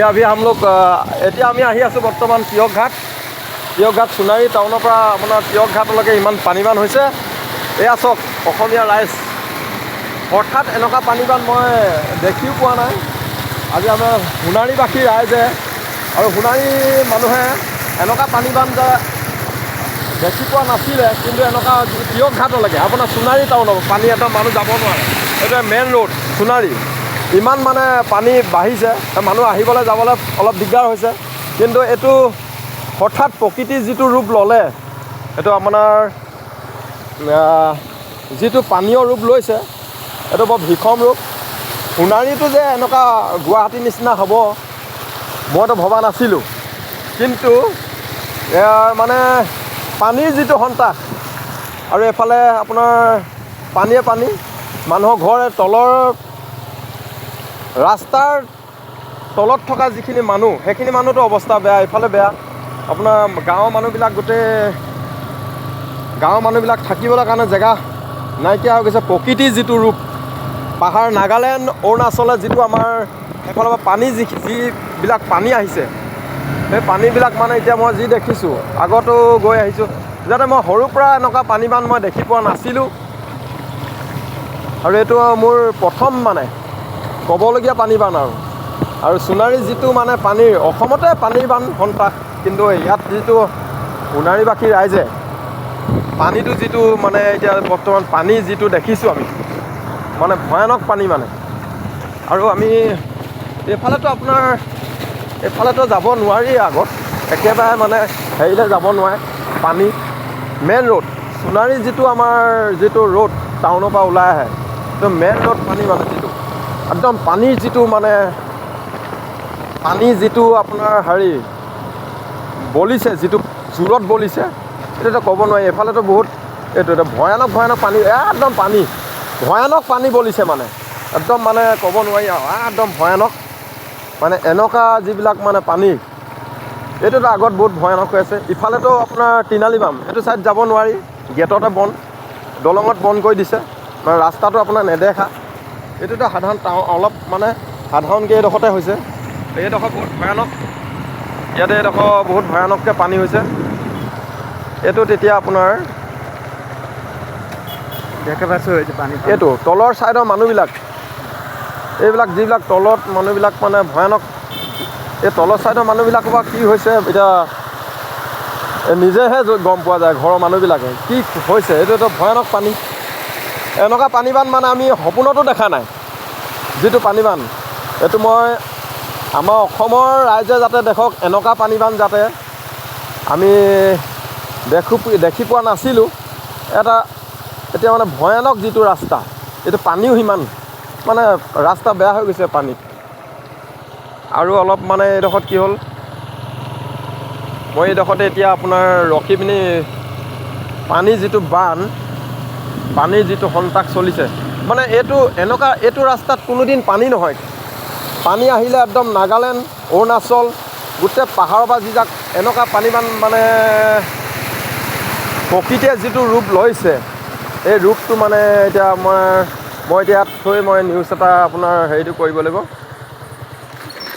अभी हम लोग এতিয়া আমি আহি আছোঁ বৰ্তমান তিয়ক ঘাট সোণাৰী টাউনৰ পৰা আপোনাৰ তিয়ক ঘাটলৈকে ইমান পানীবান হৈছে। এয়া চাওক অসমীয়া ৰাইজ, হঠাৎ এনেকুৱা পানীবান মই দেখিও পোৱা নাই। আজি আমাৰ সোণাৰীবাসী ৰাইজে আৰু সোণাৰী মানুহে এনেকুৱা পানীবান যে দেখি পোৱা নাছিলে, কিন্তু এনেকুৱা তিয়ক ঘাটলৈকে আপোনাৰ সোণাৰী টাউনৰ পানী এটা মানুহ যাব নোৱাৰে। এইটো মেইন ৰোড সোণাৰী, ইমান মানে পানী বাঢ়িছে, মানুহ আহিবলৈ যাবলৈ অলপ দিগদাৰ হৈছে। কিন্তু এইটো হঠাৎ প্ৰকৃতিৰ যিটো ৰূপ ল'লে, এইটো আপোনাৰ যিটো পানীয় ৰূপ লৈছে, এইটো বৰ ভীষণ ৰূপ। সোণাৰীটো যে এনেকুৱা গুৱাহাটীৰ নিচিনা হ'ব মইতো ভবা নাছিলোঁ। কিন্তু মানে পানীৰ যিটো সন্তাস, আৰু এফালে আপোনাৰ পানীয়ে পানী, মানুহৰ ঘৰ তলৰ ৰাস্তাৰ তলত থকা যিখিনি মানুহ, সেইখিনি মানুহতো অৱস্থা বেয়া, এইফালে বেয়া। আপোনাৰ গাঁৱৰ মানুহবিলাক থাকিবলৈ কাৰণে জেগা নাইকিয়া হৈ গৈছে। প্ৰকৃতিৰ যিটো ৰূপ, পাহাৰ নাগালেণ্ড অৰুণাচলত যিটো আমাৰ সেইফালৰ পৰা পানী যিবিলাক পানী আহিছে, সেই পানীবিলাক মানে এতিয়া মই যি দেখিছোঁ, আগতো গৈ আহিছোঁ, যাতে মই সৰুৰ পৰা এনেকুৱা পানীবান মই দেখি পোৱা নাছিলোঁ। আৰু এইটো মোৰ প্ৰথম মানে ক'বলগীয়া পানীবান। আৰু সোণাৰীৰ যিটো মানে পানীৰ অসমতে পানীবান সন্তাস, কিন্তু ইয়াত যিটো সোণাৰীবাসী ৰাইজে পানীটো যিটো মানে এতিয়া বৰ্তমান পানী যিটো দেখিছোঁ আমি, মানে ভয়ানক পানী মানে। আৰু আমি এইফালেতো যাব নোৱাৰি, আগত একেবাৰে মানে হেৰিলৈ যাব নোৱাৰে পানী। মেইন ৰোড সোণাৰীৰ যিটো আমাৰ যিটো ৰোড টাউনৰ পৰা ওলাই আহে, এইটো মেইন ৰোড পানী মানে যিটো একদম পানীৰ যিটো মানে পানী যিটো আপোনাৰ হেৰি বলিছে, যিটো জোৰত বলিছে, এইটোতো ক'ব নোৱাৰি। এইফালেতো বহুত এইটো ভয়ানক পানী, একদম পানী ভয়ানক পানী বলিছে মানে, একদম মানে ক'ব নোৱাৰি আৰু একদম ভয়ানক মানে। এনেকুৱা যিবিলাক মানে পানী, এইটোতো আগত বহুত ভয়ানক হৈ আছে। ইফালেতো আপোনাৰ তিনালি বাম, এইটো ছাইড যাব নোৱাৰি, গেটতে বন্ধ, দলঙত বন্ধ কৰি দিছে, মানে ৰাস্তাটো আপোনাৰ নেদেখা। এইটোতো সাধাৰণ অলপ মানে সাধাৰণকৈ এইডোখৰতে হৈছে। এইডোখৰ বহুত ভয়ানক, ইয়াতে এইডোখৰ বহুত ভয়ানককৈ পানী হৈছে। এইটো তেতিয়া আপোনাৰ এইটো তলৰ ছাইডৰ মানুহবিলাক, এইবিলাক যিবিলাক তলত মানুহবিলাক মানে ভয়ানক, এই তলৰ ছাইডৰ মানুহবিলাকৰ পৰা কি হৈছে এতিয়া নিজেহে গম পোৱা যায়, ঘৰৰ মানুহবিলাকে কি হৈছে। এইটোতো ভয়ানক পানী, এনেকুৱা পানীবান মানে আমি সপোনতো দেখা নাই। যিটো পানীবান, এইটো মই আমাৰ অসমৰ ৰাইজে যাতে দেখক, এনেকুৱা পানীবান যাতে আমি দেখি পোৱা নাছিলোঁ। এতিয়া মানে ভয়ানক যিটো ৰাস্তা, এইটো পানীও সিমান মানে ৰাস্তা বেয়া হৈ গৈছে পানীত। আৰু অলপ মানে এইডোখৰত কি হ'ল, মই এইডোখৰতে এতিয়া আপোনাৰ ৰখি পিনি পানীৰ যিটো বান, পানীৰ যিটো সন্তাস চলিছে, মানে এইটো ৰাস্তাত কোনোদিন পানী নহয়। পানী আহিলে একদম নাগালেণ্ড অৰুণাচল গোটেই পাহাৰৰ পৰা যিবিলাক এনেকুৱা পানীবান মানে প্ৰকৃতিয়ে যিটো ৰূপ লৈছে, এই ৰূপটো মানে এতিয়া মই এতিয়া ইয়াত থৈ মই নিউজ এটা আপোনাৰ হেৰিটো কৰিব লাগিব।